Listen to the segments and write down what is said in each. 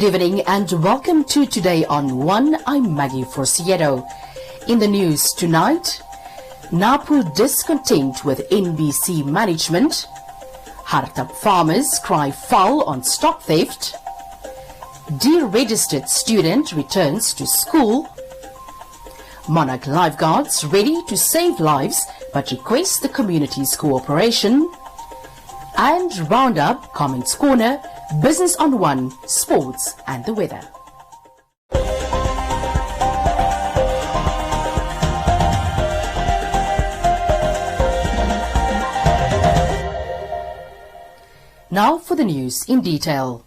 Good evening and welcome to Today on 1. I'm Maggie Forciedo. In the news tonight, Napu discontent with NBC management, Hardap farmers cry foul on stock theft, deregistered student returns to school, Monarch lifeguards ready to save lives but request the community's cooperation, and Roundup Comments Corner, Business on 1, Sports and the Weather. Now for the news in detail.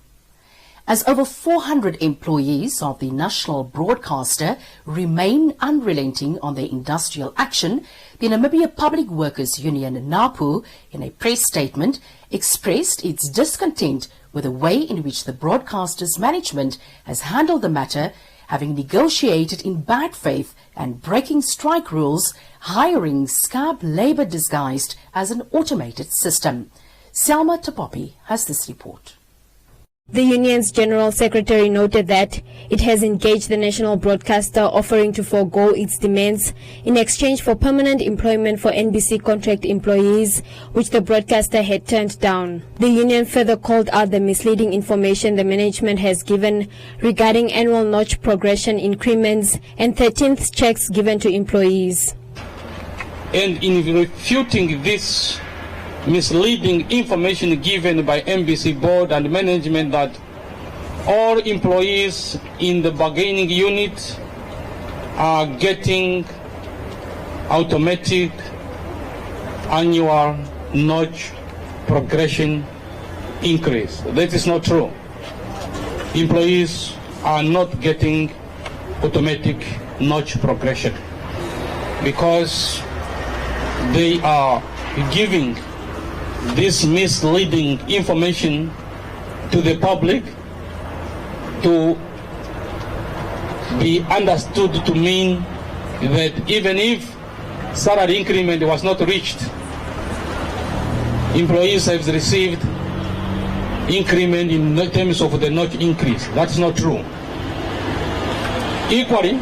As over 400 employees of the national broadcaster remain unrelenting on their industrial action, the Namibian Public Workers Union, NAPU, in a press statement, expressed its discontent with the way in which the broadcaster's management has handled the matter, having negotiated in bad faith and breaking strike rules, hiring scab labour disguised as an automated system. Selma Tapopi has this report. The union's General Secretary noted that it has engaged the national broadcaster offering to forego its demands in exchange for permanent employment for NBC contract employees, which the broadcaster had turned down. The union further called out the misleading information the management has given regarding annual notch progression increments and 13th checks given to employees. And in refuting this misleading information given by NBC board and management that all employees in the bargaining unit are getting automatic annual notch progression increase. That is not true. Employees are not getting automatic notch progression because they are giving this misleading information to the public to be understood to mean that even if salary increment was not reached, employees have received increment in terms of the notch increase. That's not true. Equally,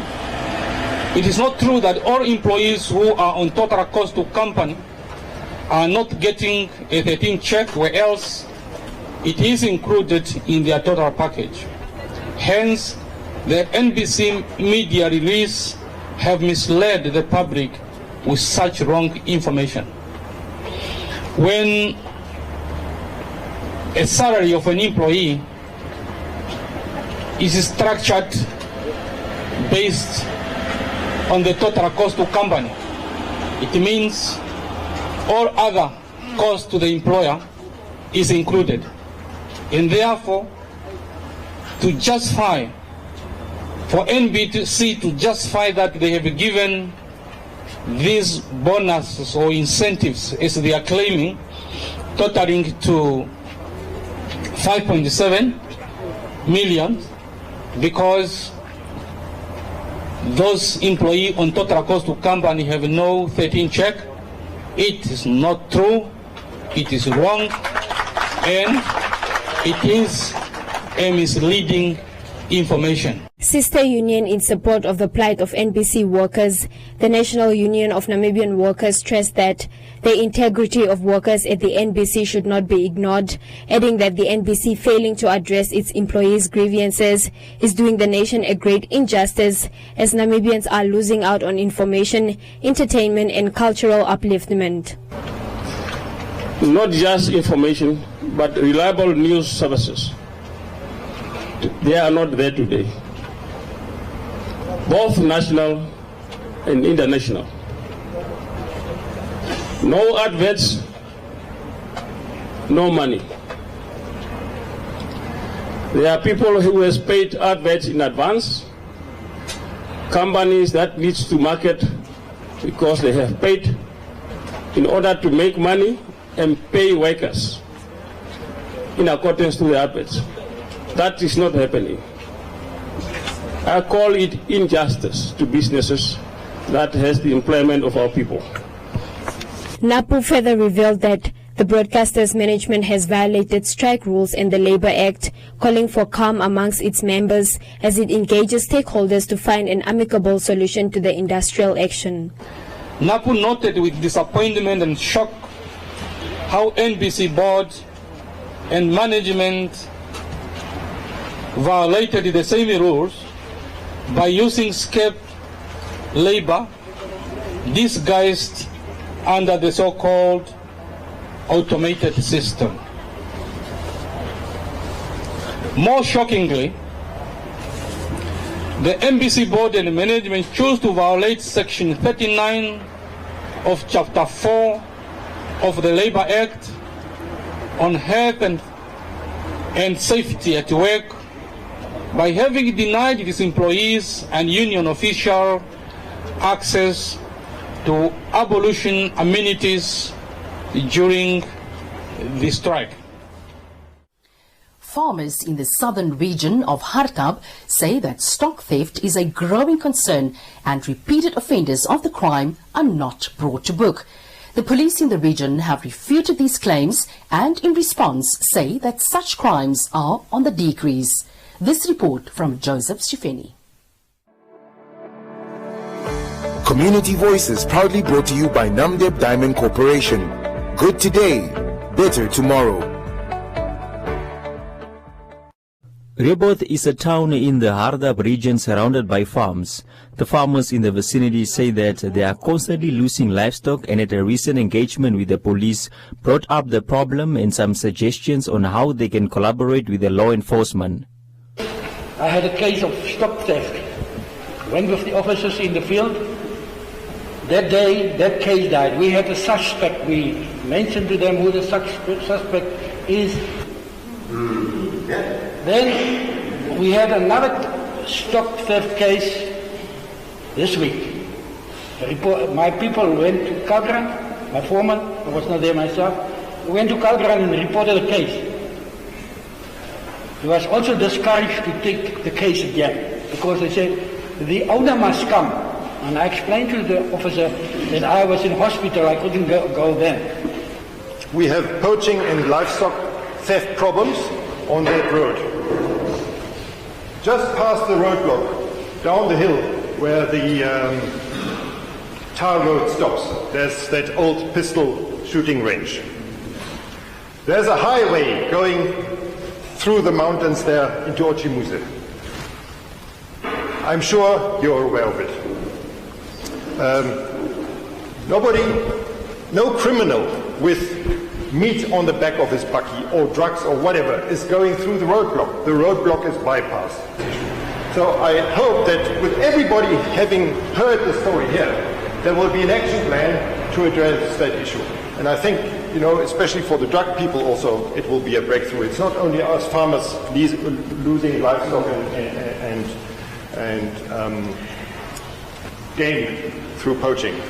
it is not true that all employees who are on total cost to company are not getting a 13 check, where else it is included in their total package. Hence, the NBC media release have misled the public with such wrong information. When a salary of an employee is structured based on the total cost to company, it means all other costs to the employer is included. And therefore, to justify, for NBC to justify that they have given these bonuses or incentives, as they are claiming, totaling to 5.7 million, because those employees on total cost to company have no 13 check. It is not true, it is wrong, and it is a misleading information. Sister union in support of the plight of NBC workers, the National Union of Namibian Workers stressed that the integrity of workers at the NBC should not be ignored, adding that the NBC failing to address its employees' grievances is doing the nation a great injustice, as Namibians are losing out on information, entertainment and cultural upliftment. Not just information, but reliable news services. they are not there today, both national and international. No adverts, no money. There are people who has paid adverts in advance, companies that needs to market because they have paid in order to make money and pay workers in accordance to the adverts. That is not happening. I call it injustice to businesses that has the employment of our people. NAPU further revealed that the broadcaster's management has violated strike rules and the Labour Act, calling for calm amongst its members as it engages stakeholders to find an amicable solution to the industrial action. NAPU noted with disappointment and shock how NBC board and management violated the same rules by using scab labor disguised under the so-called automated system. More shockingly, the NBC board and management chose to violate Section 39 of Chapter 4 of the Labour Act on health and safety at work by having denied its employees and union officials access to abolition amenities during the strike. Farmers in the southern region of Hardap say that stock theft is a growing concern and repeated offenders of the crime are not brought to book. The police in the region have refuted these claims and in response say that such crimes are on the decrease. This report from Joseph Shifeni. Community Voices proudly brought to you by Namdeb Diamond Corporation. Good today, better tomorrow. Reboth is a town in the Hardap region surrounded by farms. The farmers in the vicinity say that they are constantly losing livestock, and at a recent engagement with the police brought up the problem and some suggestions on how they can collaborate with the law enforcement. I had a case of stock theft. Went with the officers in the field. That day, that case died. We had a suspect. We mentioned to them who the suspect is. Then we had another stock theft case this week. My people went to Kalgran, my foreman, I was not there myself, went to Kalgran and reported the case. He was also discouraged to take the case again because they said the owner must come. And I explained to the officer that I was in hospital, I couldn't go then. We have poaching and livestock theft problems on that road. Just past the roadblock, down the hill where the tar road stops, there's that old pistol shooting range. There's a highway going through the mountains there into Ochimuse. I'm sure you're aware of it. No criminal with meat on the back of his bakkie or drugs or whatever is going through the roadblock. The roadblock is bypassed. So I hope that with everybody having heard the story here, there will be an action plan to address that issue. And I think, especially for the drug people also, it will be a breakthrough. It's not only us farmers losing livestock and game through poaching.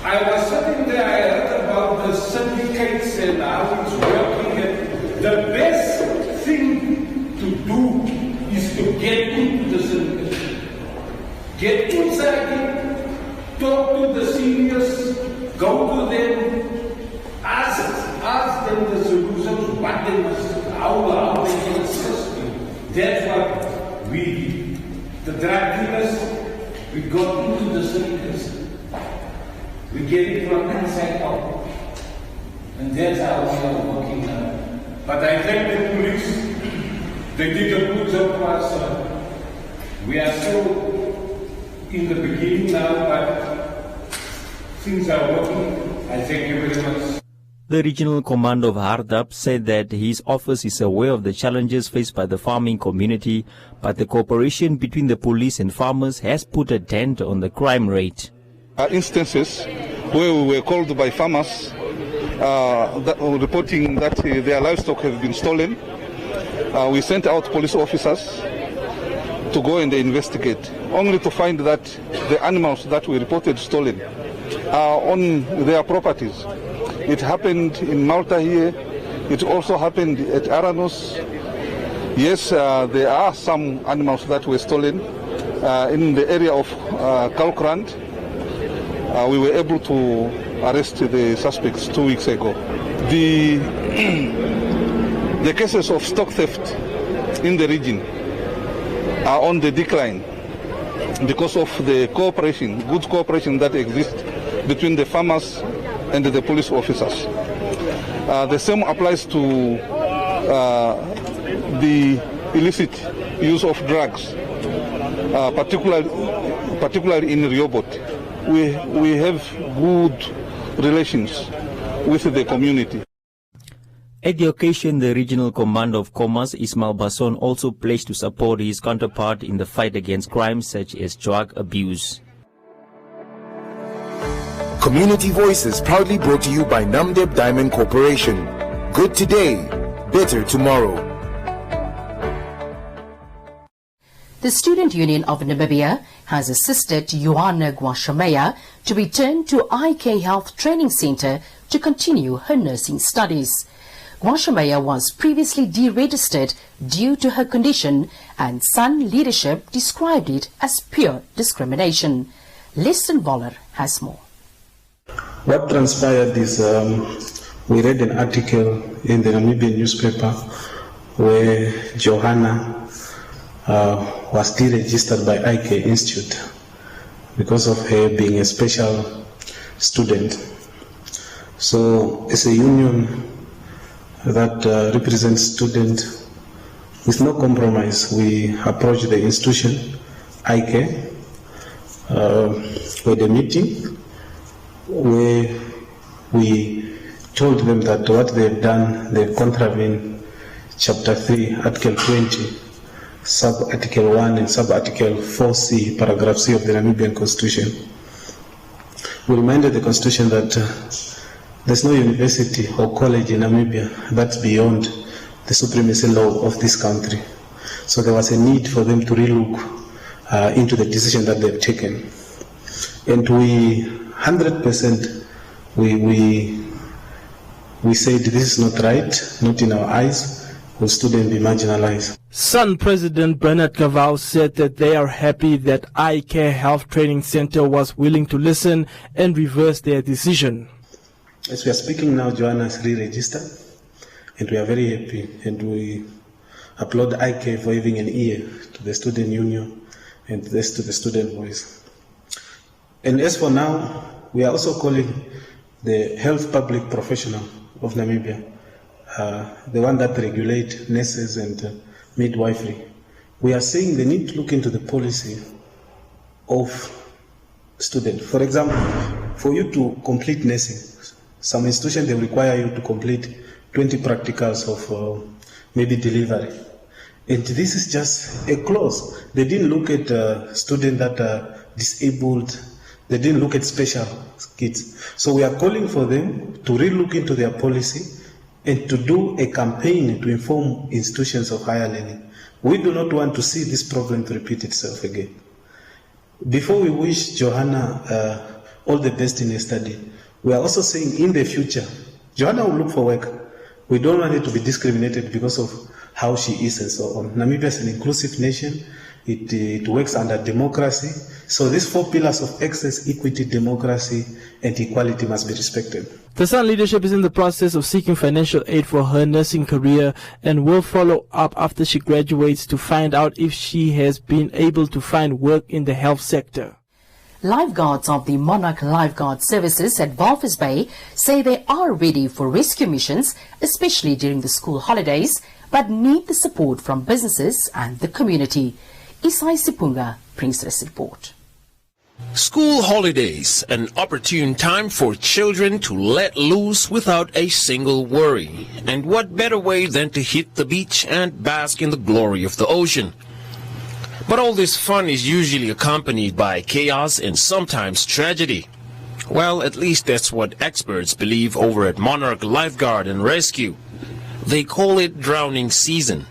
I was sitting there, I heard about the syndicates and how it's working. The best thing to do is to get into the syndicate. Get inside it, talk to the seniors, go to them, ask them the solutions, what they must, how they can assist you. That's what we did. The drug dealers, we got into the syndicates. We get it from inside out. And that's how we are working now. But I thank the police. They did a good job for us. We are still in the beginning now, but things are working. I thank you very much. The regional commander of Hardap said that his office is aware of the challenges faced by the farming community, but the cooperation between the police and farmers has put a dent on the crime rate. Instances where we were called by farmers reporting that their livestock have been stolen. We sent out police officers to go and investigate, only to find that the animals that we reported stolen are on their properties. It happened in Malta here. It also happened at Aranos. Yes, there are some animals that were stolen in the area of Kalkrand. We were able to arrest the suspects 2 weeks ago. The cases of stock theft in the region are on the decline because of the cooperation, good cooperation that exists between the farmers and the police officers. The same applies to the illicit use of drugs, particularly in Riobot. We have good relations with the community. At the occasion, the regional commander of Commerce, Ismail Basson, also pledged to support his counterpart in the fight against crimes such as drug abuse. Community Voices proudly brought to you by Namdeb Diamond Corporation. Good today, better tomorrow. The Student Union of Namibia has assisted Johanna Gwashameya to return to IK Health Training Center to continue her nursing studies. Gwashameya was previously deregistered due to her condition, and Sun leadership described it as pure discrimination. Leston Waller has more. What transpired is we read an article in the Namibian newspaper where Johanna was deregistered by IK Institute because of her being a special student. So as a union that represents students, with no compromise, we approached the institution, IK, with a meeting where we told them that what they've done, they've contravened Chapter 3, Article 20, Sub-Article 1 and Sub-Article 4C, Paragraph C of the Namibian Constitution. We reminded the Constitution that there's no university or college in Namibia that's beyond the supremacy law of this country. So there was a need for them to relook into the decision that they've taken. And we 100% we said this is not right, not in our eyes, will students be marginalized. Sun President Bernard Cavall said that they are happy that IK Health Training Center was willing to listen and reverse their decision. As we are speaking now, Joanna is re-registered, and we are very happy, and we applaud IK for having an ear to the student union and this to the student voice. And as for now, we are also calling the health public professional of Namibia, the one that regulate nurses and midwifery. We are saying they need to look into the policy of students. For example, for you to complete nursing, some institutions they require you to complete 20 practicals of maybe delivery. And this is just a clause. They didn't look at students that are disabled. They didn't look at special kids. So we are calling for them to re-look into their policy and to do a campaign to inform institutions of higher learning. We do not want to see this problem to repeat itself again. Before we wish Johanna all the best in her study, we are also saying in the future, Johanna will look for work. We don't want her to be discriminated because of how she is and so on. Namibia is an inclusive nation. It works under democracy. So these 4 pillars of access, equity, democracy, and equality must be respected. The Sun leadership is in the process of seeking financial aid for her nursing career and will follow up after she graduates to find out if she has been able to find work in the health sector. Lifeguards of the Monarch Lifeguard Services at Walvis Bay say they are ready for rescue missions, especially during the school holidays, but need the support from businesses and the community. Isai Sipunga brings this report. School holidays, an opportune time for children to let loose without a single worry. And what better way than to hit the beach and bask in the glory of the ocean? But all this fun is usually accompanied by chaos and sometimes tragedy. Well, at least that's what experts believe over at Monarch Lifeguard and Rescue. They call it drowning season,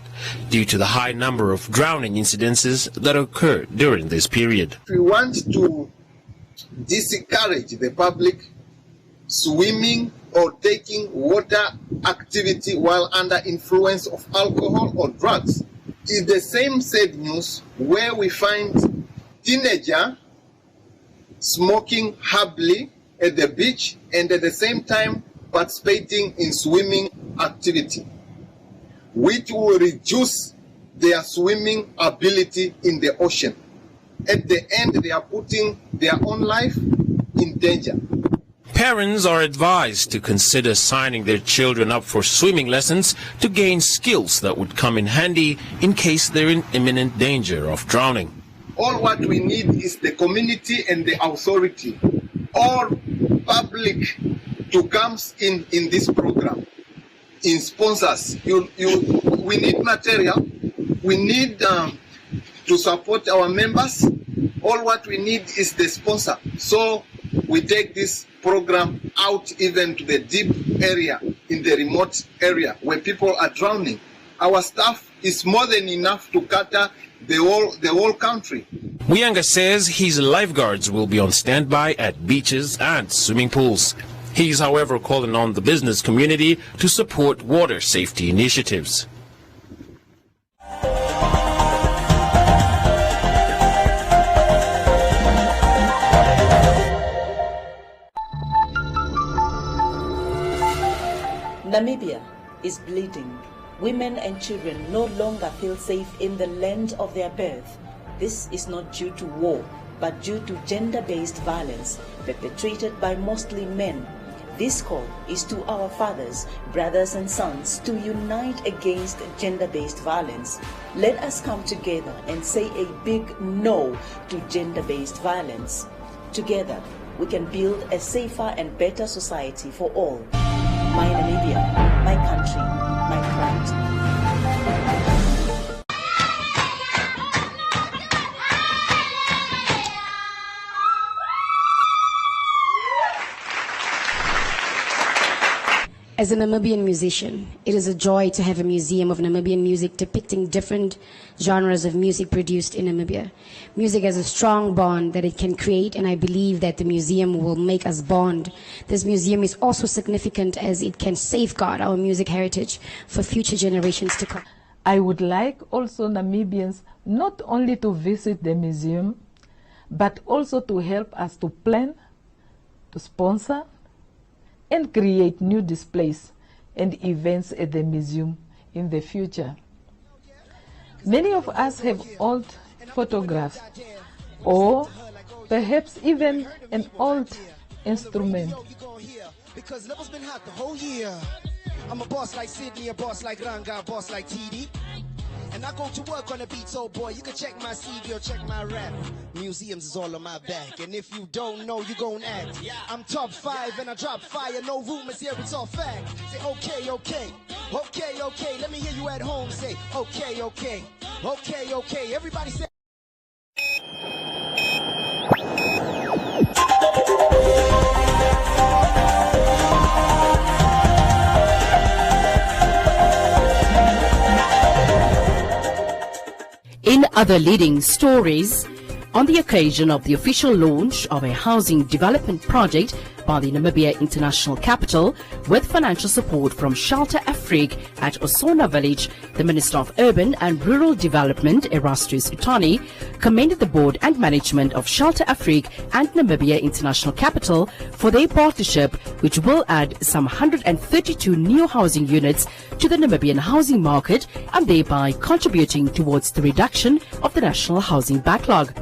due to the high number of drowning incidences that occur during this period. We want to discourage the public swimming or taking water activity while under influence of alcohol or drugs. It's the same sad news where we find teenager smoking happily at the beach and at the same time participating in swimming activity, which will reduce their swimming ability in the ocean. At the end, they are putting their own life in danger. Parents are advised to consider signing their children up for swimming lessons to gain skills that would come in handy in case they're in imminent danger of drowning. All what we need is the community and the authority or public to come in this program. In sponsors, we need material, we need to support our members. All what we need is the sponsor. So we take this program out even to the deep area, in the remote area where people are drowning. Our staff is more than enough to cater the whole country. Muyanga says his lifeguards will be on standby at beaches and swimming pools. He is, however, calling on the business community to support water safety initiatives. Namibia is bleeding. Women and children no longer feel safe in the land of their birth. This is not due to war, but due to gender-based violence perpetrated by mostly men. This call is to our fathers, brothers and sons to unite against gender-based violence. Let us come together and say a big no to gender-based violence. Together, we can build a safer and better society for all. My Namibia, my country, my pride. As a Namibian musician, it is a joy to have a museum of Namibian music depicting different genres of music produced in Namibia. Music has a strong bond that it can create, and I believe that the museum will make us bond. This museum is also significant as it can safeguard our music heritage for future generations to come. I would like also Namibians not only to visit the museum, but also to help us to plan, to sponsor, and create new displays and events at the museum in the future. Many of us have old photographs or perhaps even an old instrument. Because level's been hot the whole year. I'm a boss like Sydney, a boss like Ranga, a boss like TD. And I go to work on a beat, so boy, you can check my CV or check my rap. Museums is all on my back, and if you don't know, you gon' act. I'm top 5 and I drop fire, no rumors here, it's all fact. Say okay, okay, okay, okay. Let me hear you at home say okay, okay, okay, okay. Everybody say. In other leading stories, on the occasion of the official launch of a housing development project by the Namibia International Capital with financial support from Shelter Afrique at Osona Village, the Minister of Urban and Rural Development, Erastus Utani, commended the board and management of Shelter Afrique and Namibia International Capital for their partnership, which will add some 132 new housing units to the Namibian housing market and thereby contributing towards the reduction of the national housing backlog.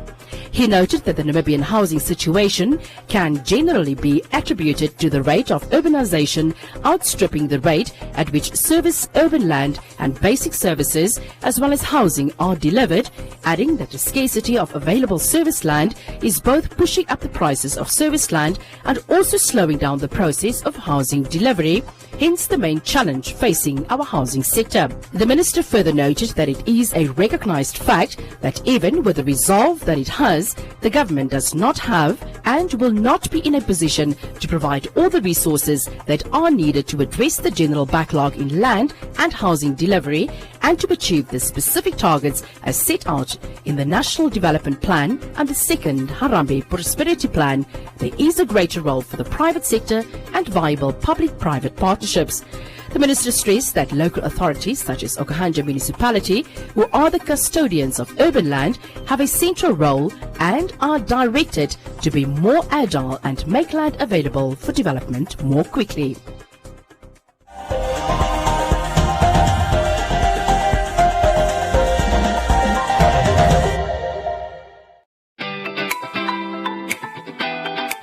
He noted that the Namibian housing situation can generally be attributed to the rate of urbanization outstripping the rate at which service, urban land and basic services as well as housing are delivered, adding that the scarcity of available service land is both pushing up the prices of service land and also slowing down the process of housing delivery, hence the main challenge facing our housing sector. The minister further noted that it is a recognized fact that even with the resolve that it has, the government does not have and will not be in a position to provide all the resources that are needed to address the general backlog in land and housing delivery and to achieve the specific targets as set out in the National Development Plan and the second Harambee Prosperity Plan. There is a greater role for the private sector and viable public-private partnerships. The minister stressed that local authorities such as Okahanja Municipality, who are the custodians of urban land, have a central role and are directed to be more agile and make land available for development more quickly.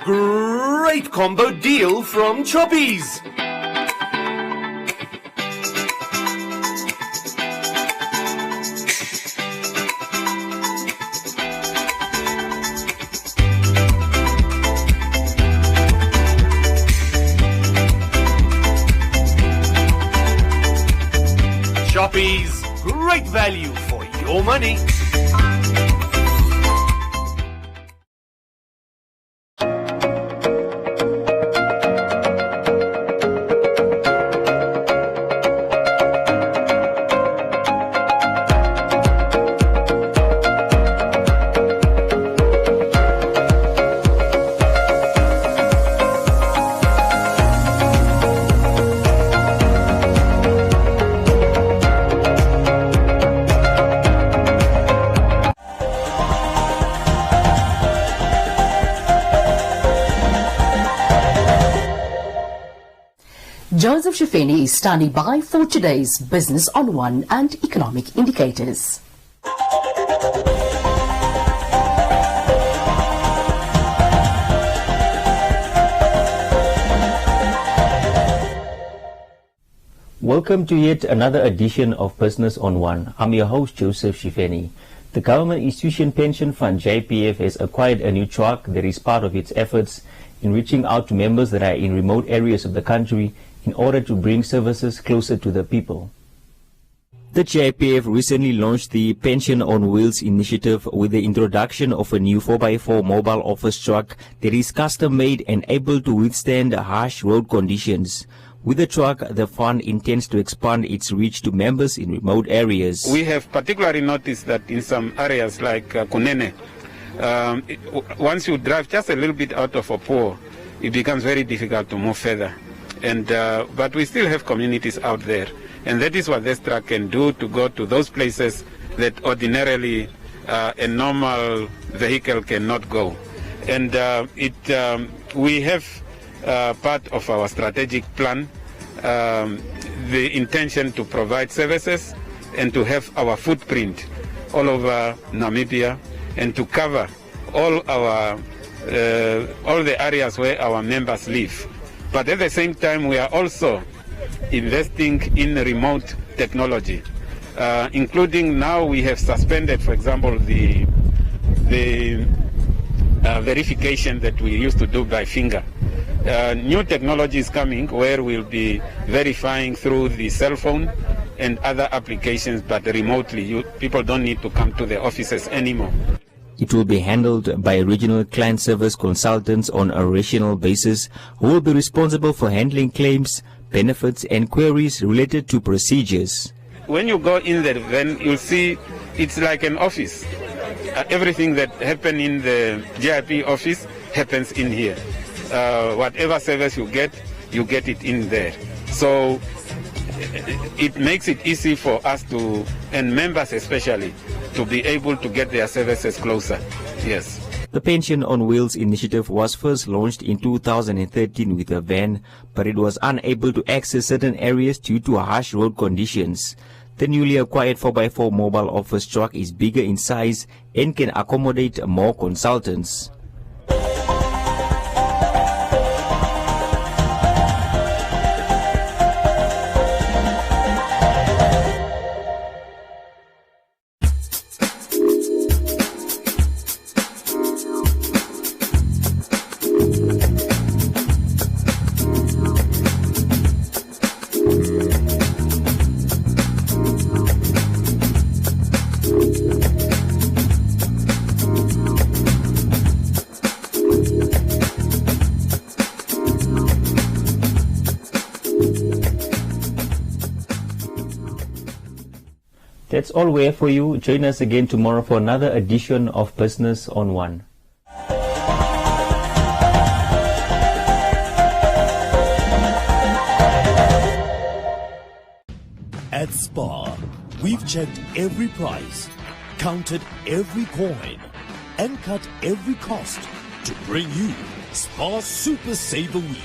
Great combo deal from Choppies! Choppies, great value for your money. Joseph Shifeni is standing by for today's Business on One and Economic Indicators. Welcome to yet another edition of Business on One. I'm your host, Joseph Shifeni. The Government Institution Pension Fund, JPF, has acquired a new truck that is part of its efforts in reaching out to members that are in remote areas of the country in order to bring services closer to the people. The JPF recently launched the Pension on Wheels initiative with the introduction of a new 4x4 mobile office truck that is custom-made and able to withstand harsh road conditions. With the truck, the fund intends to expand its reach to members in remote areas. We have particularly noticed that in some areas like Kunene, once you drive just a little bit out of a pole, it becomes very difficult to move further. But we still have communities out there, and that is what this truck can do, to go to those places that ordinarily a normal vehicle cannot go. And we have part of our strategic plan the intention to provide services and to have our footprint all over Namibia and to cover all the areas where our members live. But at the same time, we are also investing in remote technology, including now we have suspended, for example, the verification that we used to do by finger. New technology is coming where we'll be verifying through the cell phone and other applications, but remotely. People don't need to come to the offices anymore. It will be handled by regional client service consultants on a regional basis who will be responsible for handling claims, benefits and queries related to procedures. When you go in there, then you'll see it's like an office. Everything that happens in the GIP office happens in here. Whatever service you get it in there. So it makes it easy for us to, and members especially, to be able to get their services closer. Yes. The Pension on Wheels initiative was first launched in 2013 with a van, but it was unable to access certain areas due to harsh road conditions. The newly acquired 4x4 mobile office truck is bigger in size and can accommodate more consultants. That's all we have for you. Join us again tomorrow for another edition of Business on One. At Spar, we've checked every price, counted every coin, and cut every cost to bring you Spar Super Saver Week.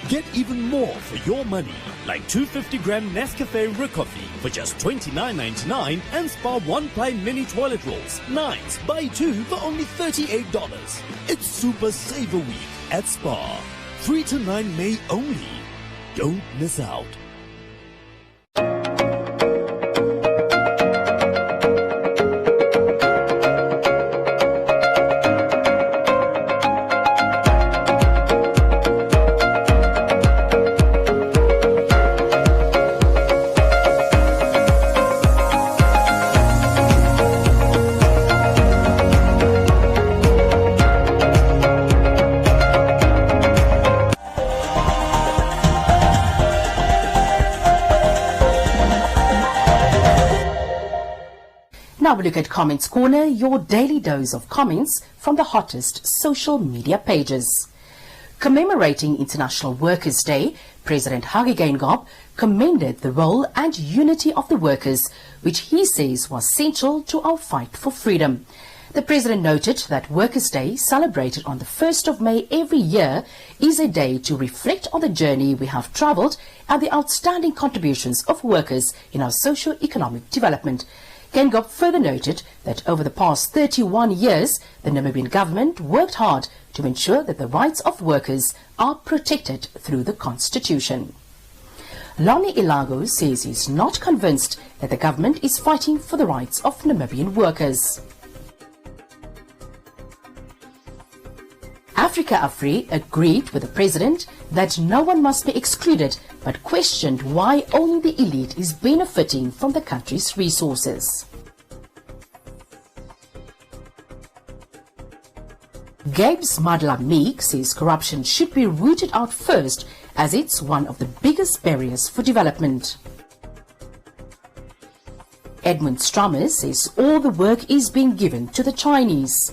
Get even more for your money, like 250-gram Nescafe Root Coffee for just $29.99 and Spar 1-ply mini toilet rolls, 9s, buy 2 for only $38. It's Super Saver Week at Spar. 3 to 9 May only. Don't miss out. Now we look at Comments Corner, your daily dose of comments from the hottest social media pages. Commemorating International Workers' Day, President Hage Geingob commended the role and unity of the workers, which he says was central to our fight for freedom. The President noted that Workers' Day, celebrated on the 1st of May every year, is a day to reflect on the journey we have travelled and the outstanding contributions of workers in our socio-economic development. Geingob further noted that over the past 31 years, the Namibian government worked hard to ensure that the rights of workers are protected through the Constitution. Lonnie Ilago says he's not convinced that the government is fighting for the rights of Namibian workers. Africa Afri agreed with the President that no one must be excluded, but questioned why only the elite is benefiting from the country's resources. Gabes Madla Meek says corruption should be rooted out first, as it's one of the biggest barriers for development. Edmund Strummer says all the work is being given to the Chinese.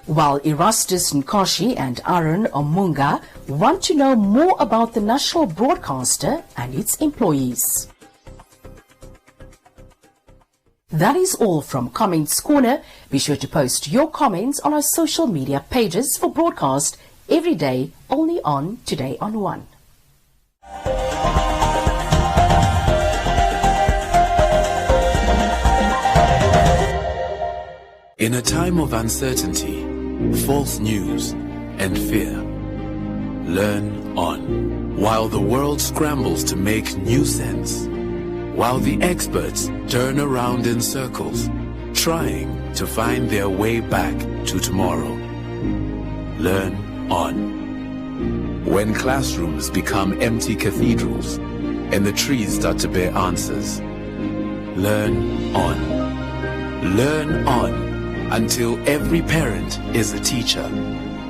While Erastus Nkoshi and Aaron Omunga want to know more about the national broadcaster and its employees. That is all from Comments Corner. Be sure to post your comments on our social media pages for broadcast every day, only on Today on One. In a time of uncertainty, false news and fear, learn on. While the world scrambles to make new sense, while the experts turn around in circles, trying to find their way back to tomorrow, learn on. When classrooms become empty cathedrals and the trees start to bear answers, learn on. Learn on. Until every parent is a teacher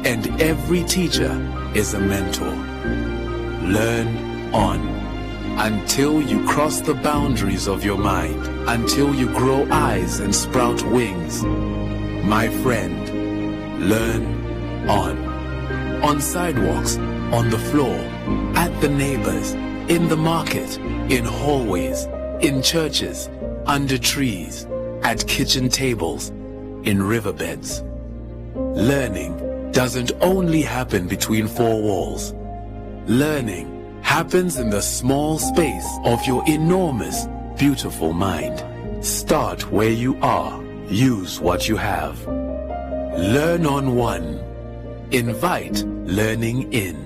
and every teacher is a mentor. Learn on. Until you cross the boundaries of your mind, until you grow eyes and sprout wings. My friend, learn on. On sidewalks, on the floor, at the neighbors, in the market, in hallways, in churches, under trees, at kitchen tables, in riverbeds. Learning doesn't only happen between four walls. Learning happens in the small space of your enormous, beautiful mind. Start where you are. Use what you have. Learn on One. Invite learning in.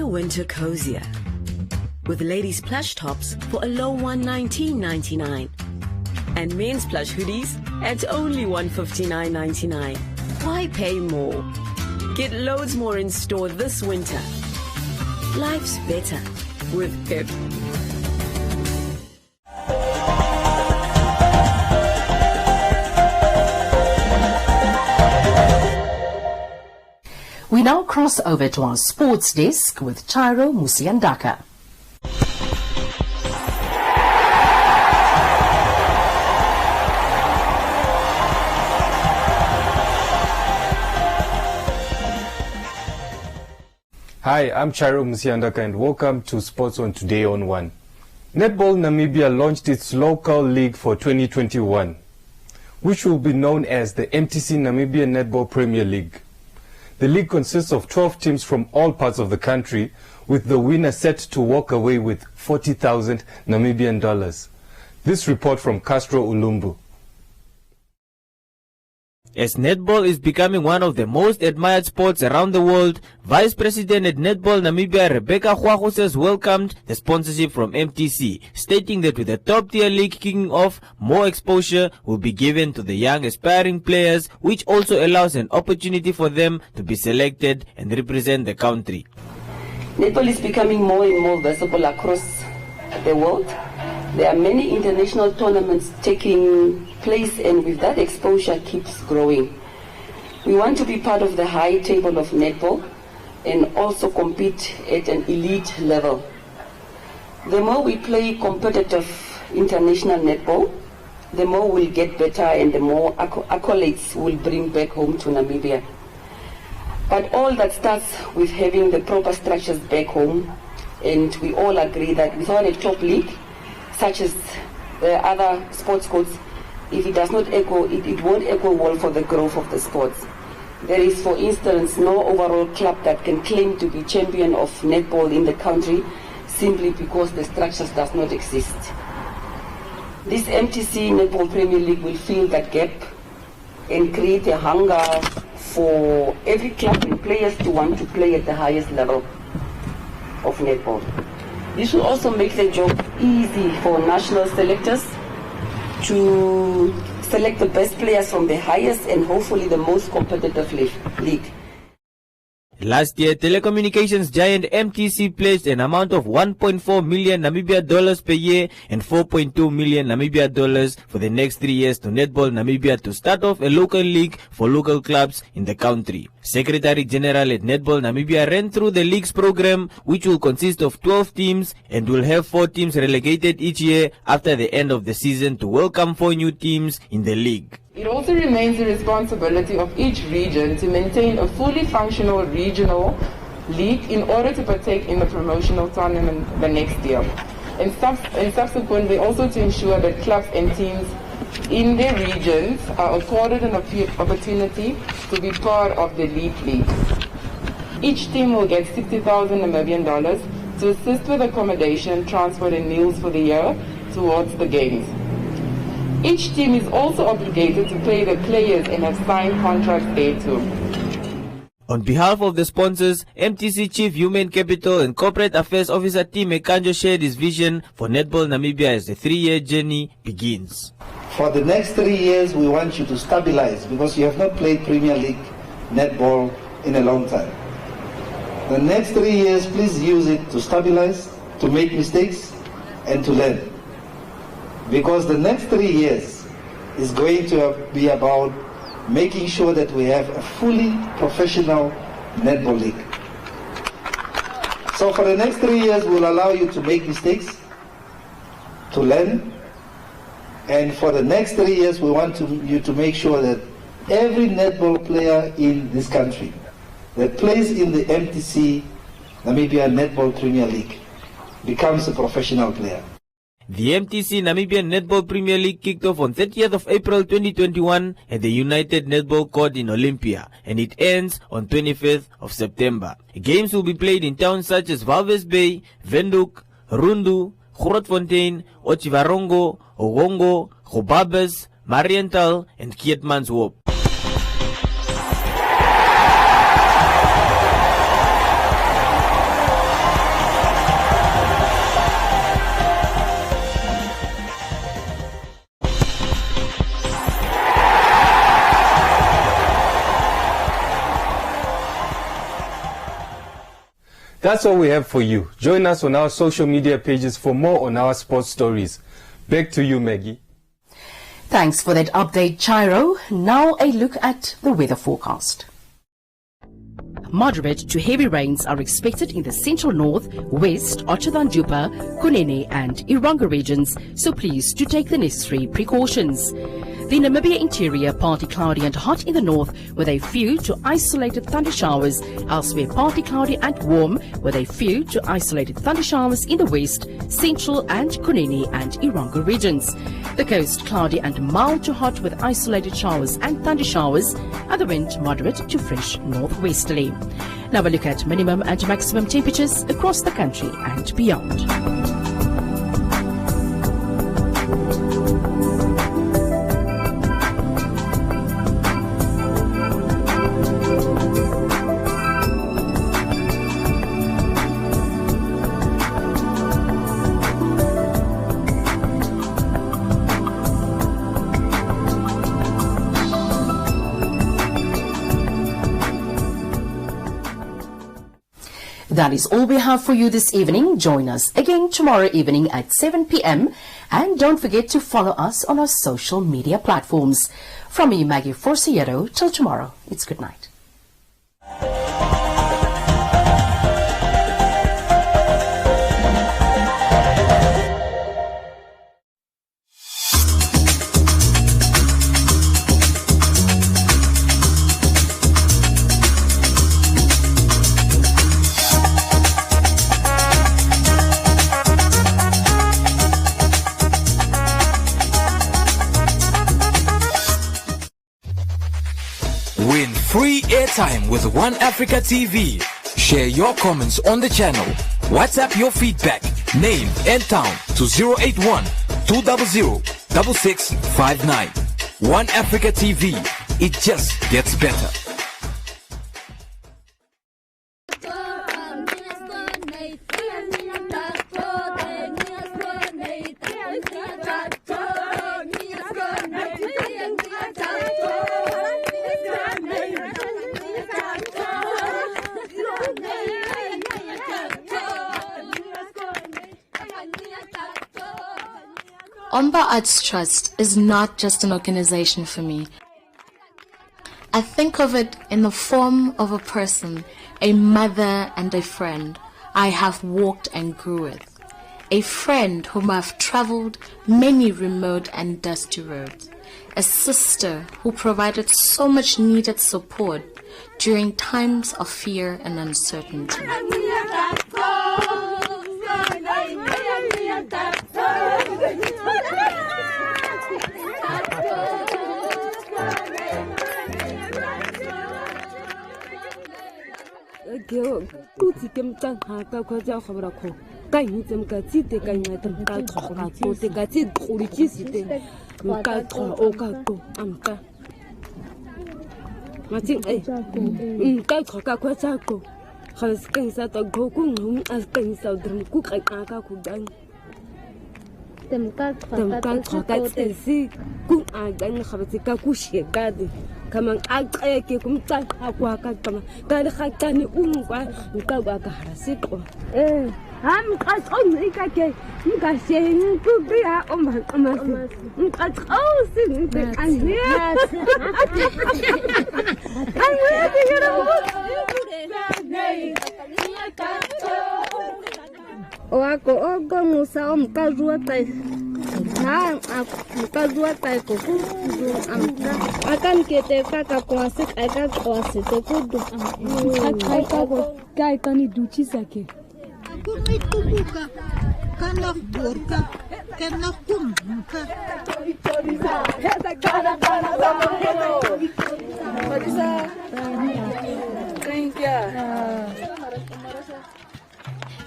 Winter cozier with ladies plush tops for a low $119.99 and men's plush hoodies at only $159.99. Why pay more? Get loads more in store this winter. Life's better with Pep. We now cross over to our sports desk with Chairo Musiandaka. Hi, I'm Chairo Musiandaka and welcome to Sports on Today on One. Netball Namibia launched its local league for 2021, which will be known as the MTC Namibian Netball Premier League. The league consists of 12 teams from all parts of the country, with the winner set to walk away with 40,000 Namibian dollars. This report from Castro Ulumbu. As netball is becoming one of the most admired sports around the world, Vice President at Netball Namibia Rebecca Hwahus has welcomed the sponsorship from MTC, stating that with the top-tier league kicking off, more exposure will be given to the young aspiring players, which also allows an opportunity for them to be selected and represent the country. Netball is becoming more and more visible across the world. There are many international tournaments taking place, and with that, exposure keeps growing. We want to be part of the high table of netball and also compete at an elite level. The more we play competitive international netball, the more we'll get better and the more accolades we'll bring back home to Namibia. But all that starts with having the proper structures back home, and we all agree that without a top league, such as the other sports codes, if it does not echo, it won't echo well for the growth of the sports. There is, for instance, no overall club that can claim to be champion of netball in the country simply because the structures does not exist. This MTC Netball Premier League will fill that gap and create a hunger for every club and players to want to play at the highest level of netball. This will also make the job easy for national selectors to select the best players from the highest and hopefully the most competitive league. Last year, telecommunications giant MTC pledged an amount of 1.4 million Namibia dollars per year and 4.2 million Namibia dollars for the next 3 years to Netball Namibia to start off a local league for local clubs in the country. Secretary General at Netball Namibia ran through the league's program, which will consist of 12 teams and will have 4 teams relegated each year after the end of the season to welcome 4 new teams in the league. It also remains the responsibility of each region to maintain a fully functional regional league in order to partake in the promotional tournament the next year. And subsequently also to ensure that clubs and teams in their regions are afforded an opportunity to be part of the elite league. Each team will get 60,000 Namibian dollars to assist with accommodation, transport and meals for the year towards the games. Each team is also obligated to pay the players and have signed contracts thereto. On behalf of the sponsors, MTC Chief Human Capital and Corporate Affairs Officer Tim Mekanjo shared his vision for Netball Namibia as the 3-year journey begins. For the next 3 years, we want you to stabilize because you have not played Premier League netball in a long time. The next 3 years, please use it to stabilize, to make mistakes, and to learn. Because the next 3 years is going to be about making sure that we have a fully professional netball league. So for the next 3 years, we'll allow you to make mistakes, to learn, and for the next 3 years, we want you to make sure that every netball player in this country that plays in the MTC Namibian Netball Premier League becomes a professional player. The MTC Namibian Netball Premier League kicked off on 30th of April 2021 at the United Netball Court in Olympia, and it ends on 25th of September. Games will be played in towns such as Walvis Bay, Windhoek, Rundu, Grootfontein, Otjiwarongo, Ogongo, Gobabis, Marienthal, and Keetmanshoop. That's all we have for you. Join us on our social media pages for more on our sports stories. Back to you, Maggie. Thanks for that update, Chiro. Now a look at the weather forecast. Moderate to heavy rains are expected in the central north, west, Otjiwarongo, Kunene and Iranga regions, so please do take the necessary precautions. The Namibia interior partly cloudy and hot in the north with a few to isolated thunder showers, elsewhere partly cloudy and warm with a few to isolated thunder showers in the west, central and Kunene and Iranga regions. The coast cloudy and mild to hot with isolated showers and thunder showers, and the wind moderate to fresh northwesterly. Now a look at minimum and maximum temperatures across the country and beyond. That is all we have for you this evening. Join us again tomorrow evening at 7 p.m. and don't forget to follow us on our social media platforms. From me, Maggie Forciero, till tomorrow, it's good night. Win free airtime with One Africa TV. Share your comments on the channel. WhatsApp your feedback, name and town to 081 200 6659. One Africa TV. It just gets better. Omba Arts Trust is not just an organization for me. I think of it in the form of a person, a mother and a friend I have walked and grew with. A friend whom I've traveled many remote and dusty roads. A sister who provided so much needed support during times of fear and uncertainty. Kamang agke kumta akwa kama kali khakani ungwa ngqaba ka harasiko ham qaqon ikake ngasheni kubiya omaqamasi ngqaqosi ngqaniya I'm ready to Oako oko ngusa omkazua tai. Na mkazua tai kukudu amta. Akan kete kaka kwasik aka kwasik kudu. Kai kani duchi sake. Kumitubuka. Kanaf burka. Kanaf kumka.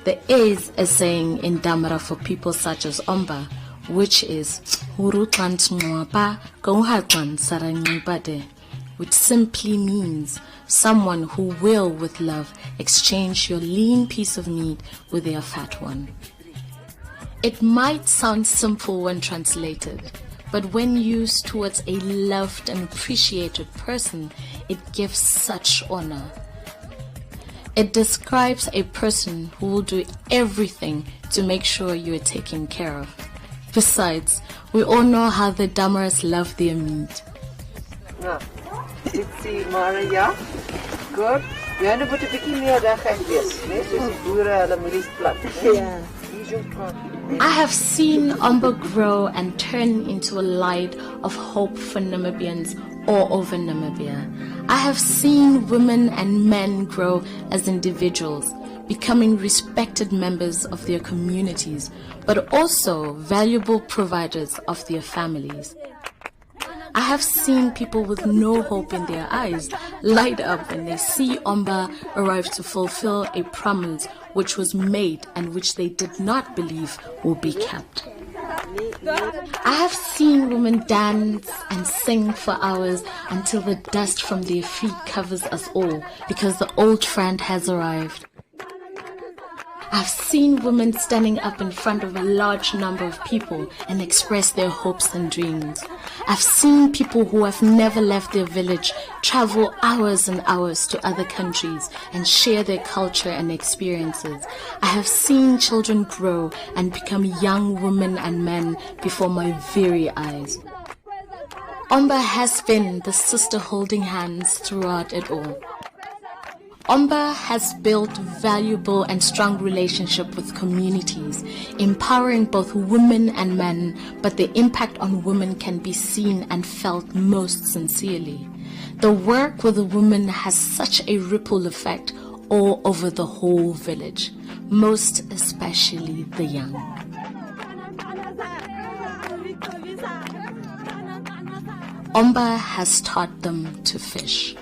There is a saying in Damara for people such as Omba, which is which simply means someone who will, with love, exchange your lean piece of meat with their fat one. It might sound simple when translated, but when used towards a loved and appreciated person, it gives such honor. It describes a person who will do everything to make sure you are taken care of. Besides, we all know how the Damaras love their meat. Nou, dit is Maria. Goed. Jy moet 'n bietjie meer reg wees, né? Soos die boere hulle mielies plant. Ja. I have seen Omba grow and turn into a light of hope for Namibians all over Namibia. I have seen women and men grow as individuals, becoming respected members of their communities, but also valuable providers of their families. I have seen people with no hope in their eyes light up when they see Omba arrive to fulfill a promise which was made and which they did not believe will be kept. I have seen women dance and sing for hours until the dust from their feet covers us all because the old friend has arrived. I've seen women standing up in front of a large number of people and express their hopes and dreams. I've seen people who have never left their village travel hours and hours to other countries and share their culture and experiences. I have seen children grow and become young women and men before my very eyes. Omba has been the sister holding hands throughout it all. Omba has built valuable and strong relationship with communities, empowering both women and men, but the impact on women can be seen and felt most sincerely. The work with the women has such a ripple effect all over the whole village, most especially the young. Omba has taught them to fish.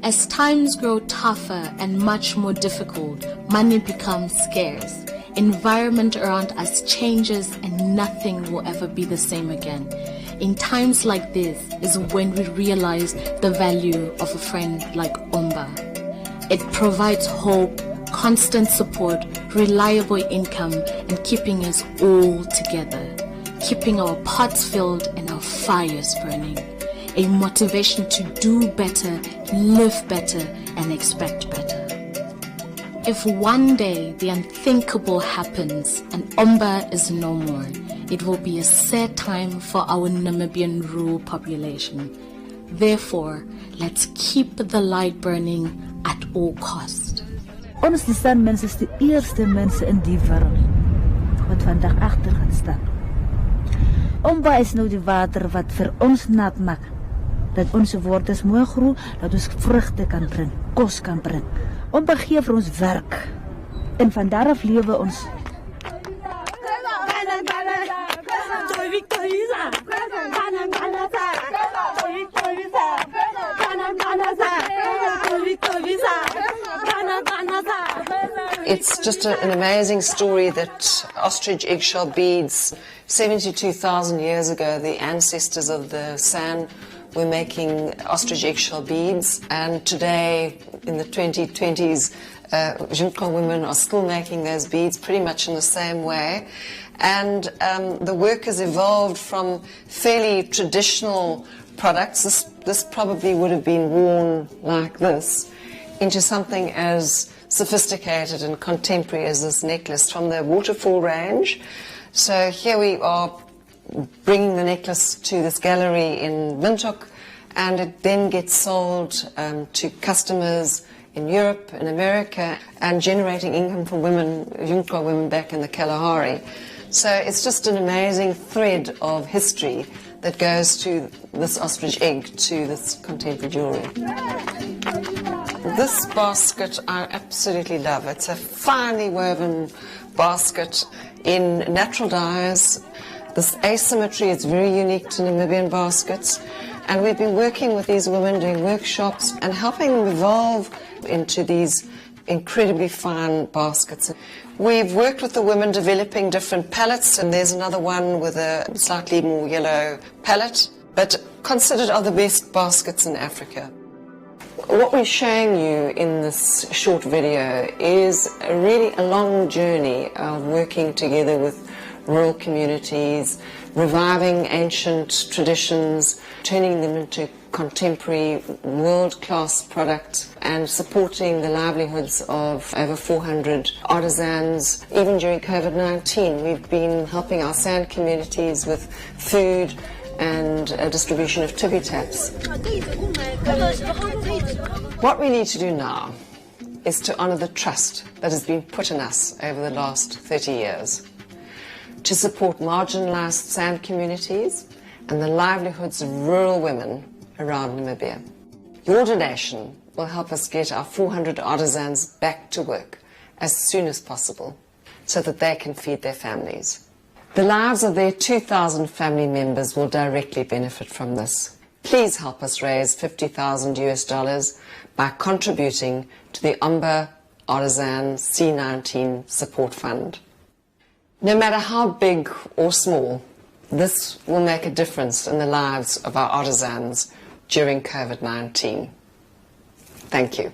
As times grow tougher and much more difficult, money becomes scarce. Environment around us changes and nothing will ever be the same again. In times like this is when we realize the value of a friend like Omba. It provides hope, constant support, reliable income, and keeping us all together, keeping our pots filled and our fires burning. A motivation to do better, live better, and expect better. If one day the unthinkable happens and Omba is no more, it will be a sad time for our Namibian rural population. Therefore, let's keep the light burning at all costs. Ons die Sanmense is die eerste mense in die wêreld wat vandag agter gaan staan. Omba is nou die water wat vir ons nat maak. Dat onze wortels mooi groeien, dat ons vruchten kan brengen, kos kan brengen. Omba gee vir ons werk. En van daaraf leven ons. It's just an amazing story that ostrich eggshell beads, 72,000 years ago, the ancestors of the San were making ostrich eggshell beads, and today in the 2020s Junko women are still making those beads pretty much in the same way, and the work has evolved from fairly traditional products. This probably would have been worn like this, into something as sophisticated and contemporary as this necklace from the waterfall range. So here we are bringing the necklace to this gallery in Windhoek, and it then gets sold to customers in Europe, in America, and generating income for women, Yunqa women back in the Kalahari. So it's just an amazing thread of history that goes to this ostrich egg, to this contemporary jewellery. This basket I absolutely love. It's a finely woven basket in natural dyes. This asymmetry is very unique to Namibian baskets. And we've been working with these women, doing workshops and helping them evolve into these incredibly fine baskets. We've worked with the women developing different palettes, and there's another one with a slightly more yellow palette, but considered are the best baskets in Africa. What we're showing you in this short video is really a long journey of working together with rural communities, reviving ancient traditions, turning them into contemporary world-class products, and supporting the livelihoods of over 400 artisans. Even during COVID-19, we've been helping our sand communities with food and a distribution of tippy taps. What we need to do now is to honour the trust that has been put in us over the last 30 years, to support marginalised sand communities and the livelihoods of rural women around Namibia. Your donation will help us get our 400 artisans back to work as soon as possible so that they can feed their families. The lives of their 2,000 family members will directly benefit from this. Please help us raise $50,000 by contributing to the Omba Artisan C19 Support Fund. No matter how big or small, this will make a difference in the lives of our artisans during COVID-19. Thank you.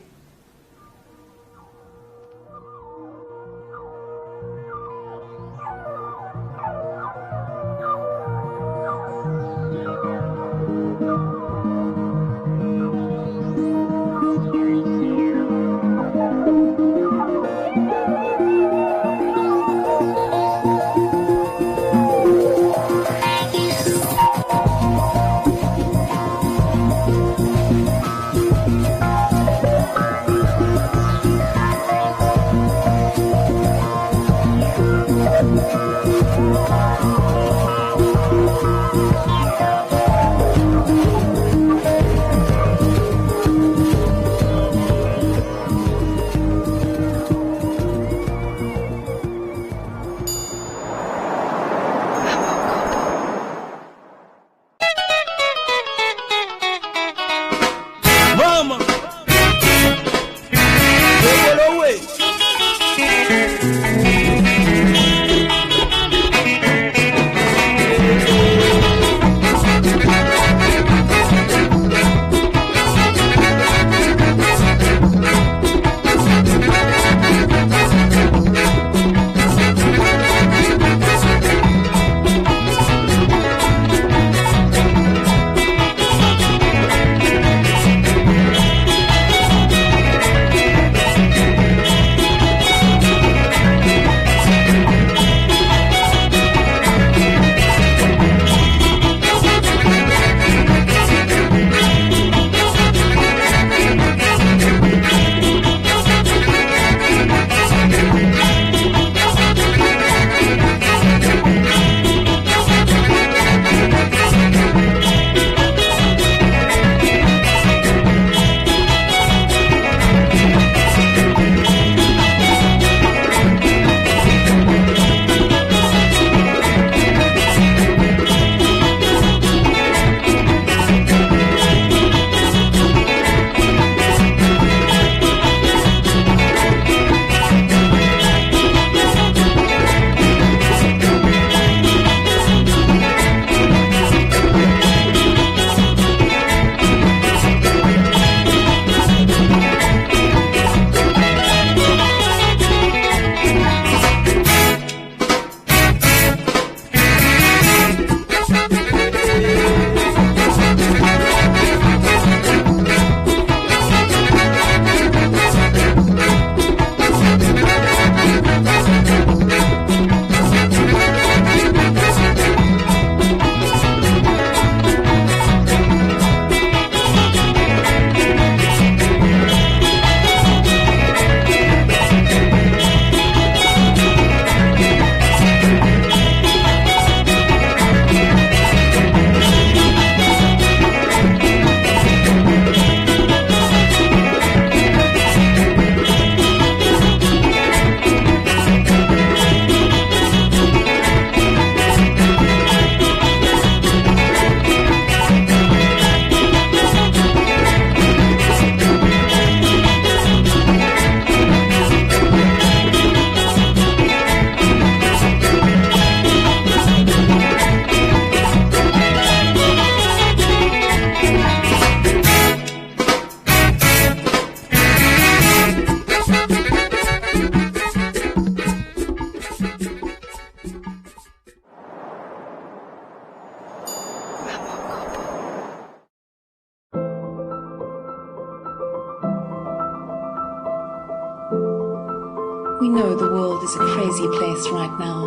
know the world is a crazy place right now,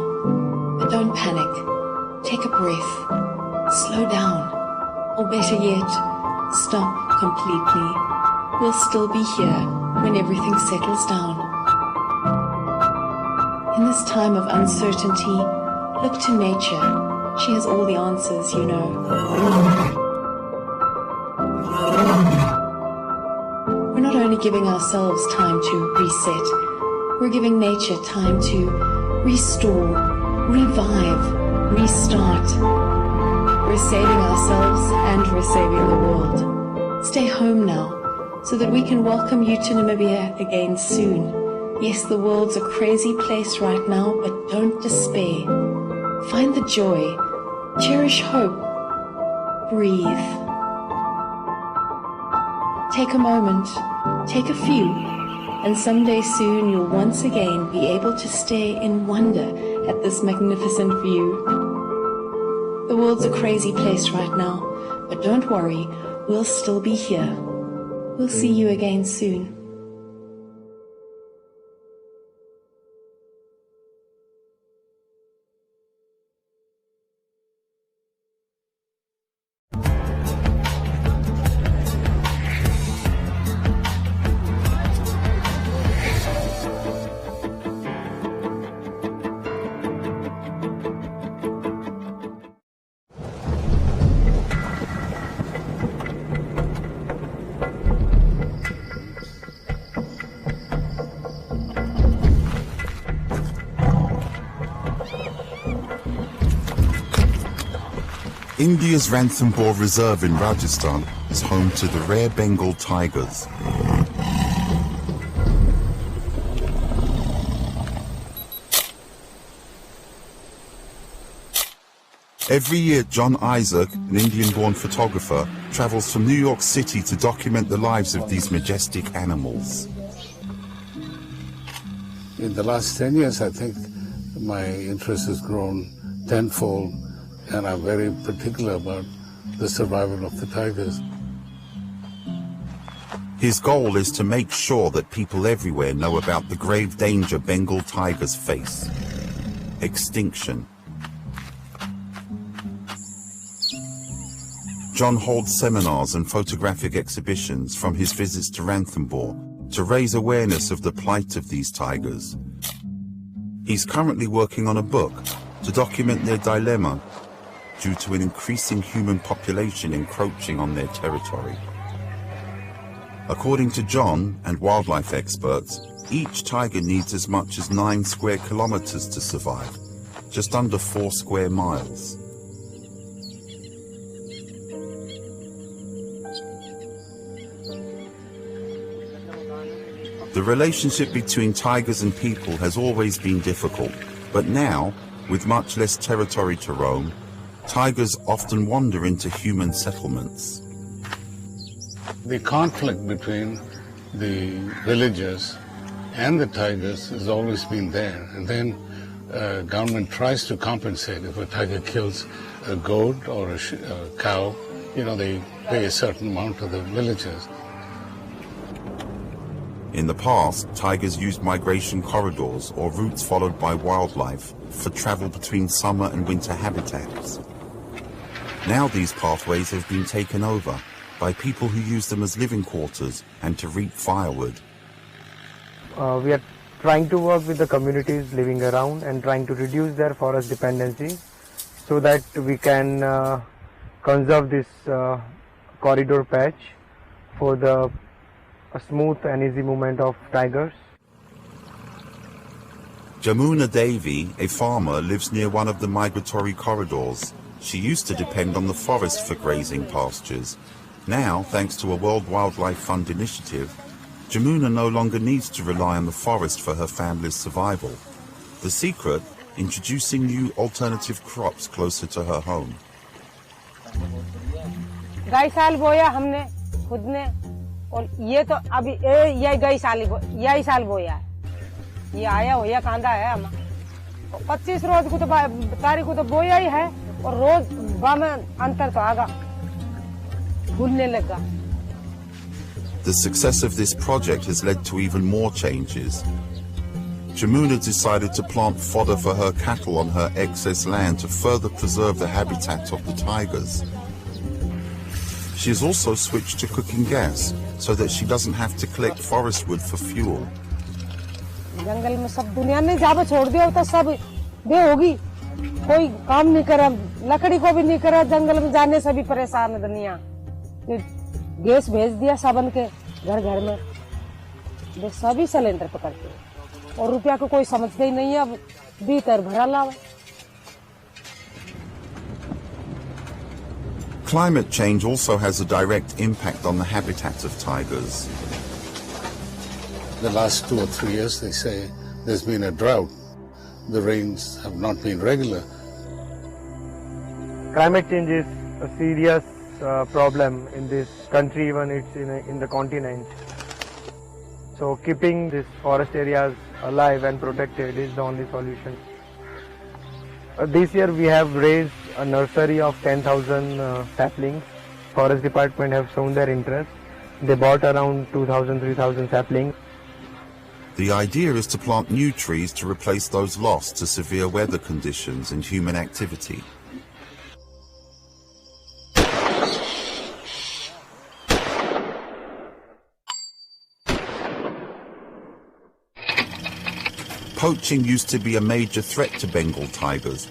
but don't panic. Take a breath, slow down, or better yet, stop completely. We'll still be here when everything settles down. In this time of uncertainty, look to nature. She has all the answers, you know. We're not only giving ourselves time to reset, we're giving nature time to restore, revive, restart. We're saving ourselves and we're saving the world. Stay home now so that we can welcome you to Namibia again soon. Yes, the world's a crazy place right now, but don't despair. Find the joy, cherish hope, breathe. Take a moment, take a few, and someday soon you'll once again be able to stare in wonder at this magnificent view. The world's a crazy place right now, but don't worry, we'll still be here. We'll see you again soon. India's Ranthambore Reserve in Rajasthan is home to the rare Bengal tigers. Every year, John Isaac, an Indian-born photographer, travels from New York City to document the lives of these majestic animals. In the last 10 years, I think my interest has grown tenfold, and I'm very particular about the survival of the tigers. His goal is to make sure that people everywhere know about the grave danger Bengal tigers face: extinction. John holds seminars and photographic exhibitions from his visits to Ranthambore to raise awareness of the plight of these tigers. He's currently working on a book to document their dilemma due to an increasing human population encroaching on their territory. According to John and wildlife experts, each tiger needs as much as 9 square kilometers to survive, just under 4 square miles. The relationship between tigers and people has always been difficult, but now, with much less territory to roam, tigers often wander into human settlements. The conflict between the villagers and the tigers has always been there, and then government tries to compensate. If a tiger kills a goat or a cow, they pay a certain amount to the villagers. In the past, tigers used migration corridors or routes followed by wildlife for travel between summer and winter habitats. Now these pathways have been taken over by people who use them as living quarters and to reap firewood. We are trying to work with the communities living around and trying to reduce their forest dependency so that we can conserve this corridor patch for the smooth and easy movement of tigers. Jamuna Devi, a farmer, lives near one of the migratory corridors. She used to depend on the forest for grazing pastures. Now, thanks to a World Wildlife Fund initiative, Jamuna no longer needs to rely on the forest for her family's survival. The secret? Introducing new alternative crops closer to her home. गई साल बोया हमने खुद ने, और ये तो अभी ये गई साल बोया है। ये आया हुआ कांदा है हम 25 रोज को तो तारीख को तो बोया ही है, और रोज में अंतर तो आगा भूलने लगा. The success of this project has led to even more changes. Jamuna decided to plant fodder for her cattle on her excess land to further preserve the habitat of the tigers. She has also switched to cooking gas so that she doesn't have to collect forest wood for fuel. जंगल में सब दुनिया ने जब छोड़ दिया तो सब बे होगी, कोई काम नहीं करा, लकड़ी को भी नहीं करा, जंगल में जाने से भी परेशान है दुनिया। गैस भेज दिया सबन के घर घर में, वे सभी सिलेंडर पकड़ते हैं और रुपया को कोई समझते ही नहीं है, अब भीतर भरा लावा। Climate change also has a direct impact on the habitat of tigers. The last 2 or 3 years, they say, there's been a drought. The rains have not been regular. Climate change is a serious problem in this country, even it's in the continent. So keeping these forest areas alive and protected is the only solution. This year we have raised a nursery of 10,000 saplings. Forest department have shown their interest. They bought around 2,000, 3,000 saplings. The idea is to plant new trees to replace those lost to severe weather conditions and human activity. Poaching used to be a major threat to Bengal tigers,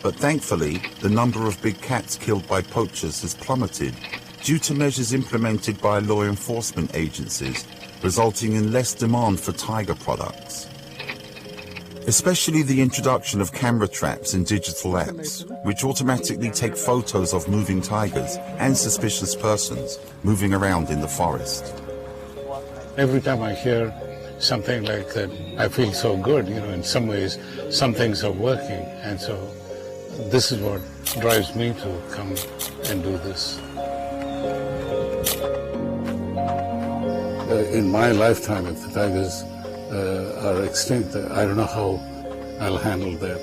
but thankfully the number of big cats killed by poachers has plummeted due to measures implemented by law enforcement agencies, resulting in less demand for tiger products. Especially the introduction of camera traps and digital apps, which automatically take photos of moving tigers and suspicious persons moving around in the forest. Every time I hear something like that, I feel so good, in some ways, some things are working, and so this is what drives me to come and do this. In my lifetime, if the tigers are extinct, I don't know how I'll handle that.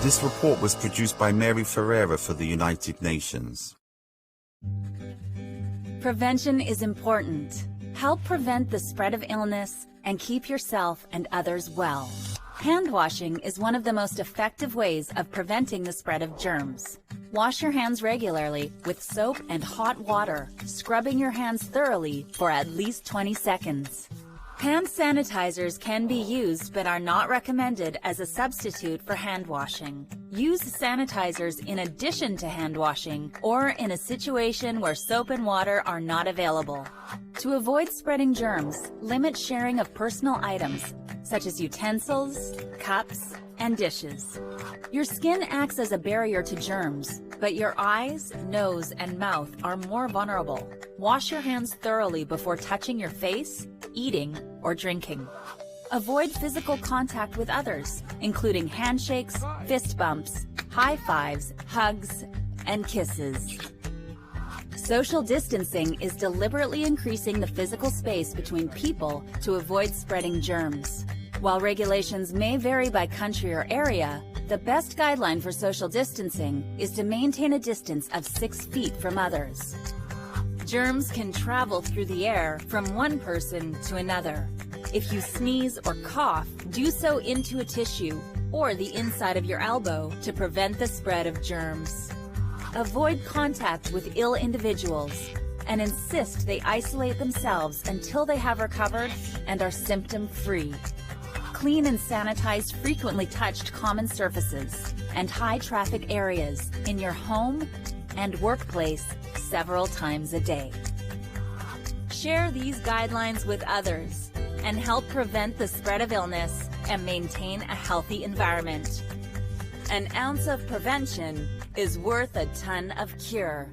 This report was produced by Mary Ferreira for the United Nations. Prevention is important. Help prevent the spread of illness and keep yourself and others well. Hand washing is one of the most effective ways of preventing the spread of germs. Wash your hands regularly with soap and hot water, scrubbing your hands thoroughly for at least 20 seconds. Hand sanitizers can be used but are not recommended as a substitute for hand washing. Use sanitizers in addition to hand washing or in a situation where soap and water are not available. To avoid spreading germs, limit sharing of personal items such as utensils, cups, and dishes. Your skin acts as a barrier to germs, but your eyes, nose, and mouth are more vulnerable. Wash your hands thoroughly before touching your face, eating, or drinking. Avoid physical contact with others, including handshakes, fist bumps, high fives, hugs, and kisses. Social distancing is deliberately increasing the physical space between people to avoid spreading germs. While regulations may vary by country or area, the best guideline for social distancing is to maintain a distance of 6 feet from others. Germs can travel through the air from one person to another. If you sneeze or cough, do so into a tissue or the inside of your elbow to prevent the spread of germs. Avoid contact with ill individuals and insist they isolate themselves until they have recovered and are symptom-free. Clean and sanitize frequently touched common surfaces and high-traffic areas in your home and workplace several times a day. Share these guidelines with others and help prevent the spread of illness and maintain a healthy environment. An ounce of prevention is worth a ton of cure.